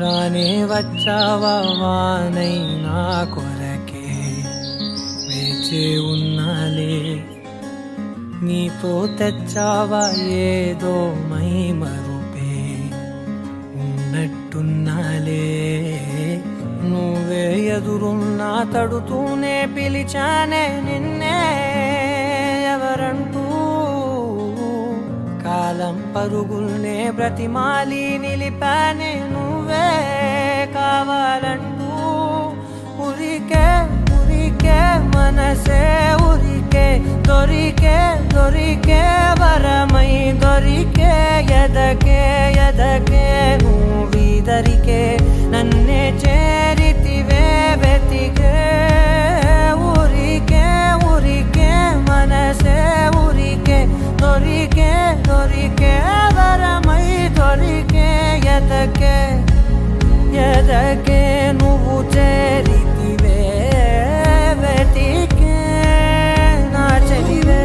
రానే వచ్చావా వానైనా కొరకే వేచి ఉన్నాలే నీతో తెచ్చావా ఏదో మై మరుపే ఉన్నట్టున్నాలే నువ్వే ఎదురున్నా తడుతూనే పిలిచానే నిన్నే ఎవరంటూ కాలం పరుగుల్నే బ్రతిమాలి నిలిపానే నువ్వే కావాలంటూ ఉరికే ఉరికే మనసే ఉరికే దొరికే దొరికే వరమై దొరికే ఎదకే ఎదకే నువ్విదరికే నన్నే చేరితివే వెతికే ఊరికే ఊరికే మనసే ఊరికే దొరికే దొరికే వరమై దొరికే ఎదకే ఎదకే నువ్వు చేరితివే వెతికే నా చెలివే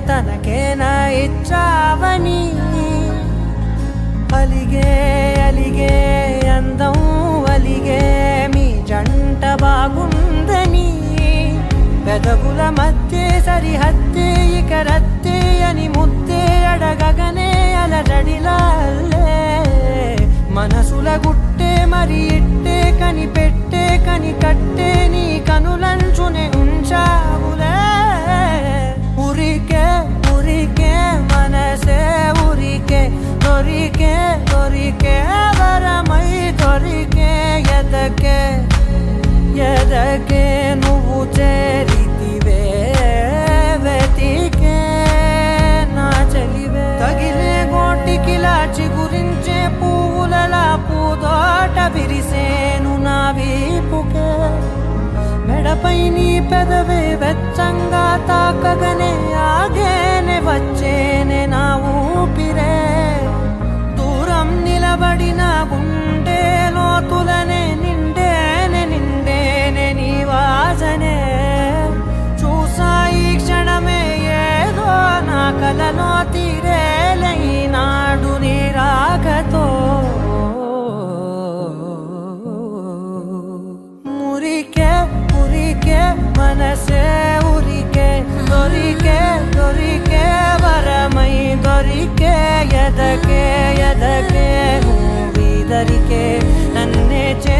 తనకేనా ఇచ్చావని అలిగే అలిగే అందం అలిగే మీ జంట బాగుందని పెదవుల మధ్య సరిహద్దే ఇక రత్తే అని ముద్దే అడగగనే అలజడిలాలే మనసుల గుట్టే మరి ఇట్టే కని పెట్టే కని కట్టే నీ కనులంచునే ఉంచావులే ఉరికే ఉరికే మనసే ఉరికే దొరికే దొరికే వరమై దొరికే ఎదకే ఎదకే నువ్వు చేరితివే వెతికే నా చెలివే తగిలే గోటికిలా చిగురించే పువ్వులలా పూదోట విరిసేను నా వీపుకే మెడపై నీ పెదవే వెచ్చంగా తాకగనే ఆగేనే వచ్చేనే నా ఊపిరే దూరం నిలబడిన గుండె లోతులనే నిండేనే నిండేనే నీ వాసనే చూసా ఈ క్షణమే ఏదో నా కలలో తీరేలై నాడు నీ రాకతో మురికే ఉరికే మనసే ఉరికే దొరికే దొరికే వరమై దొరికే ఎదకే ఎదకే నువ్విదరికే నన్నే చే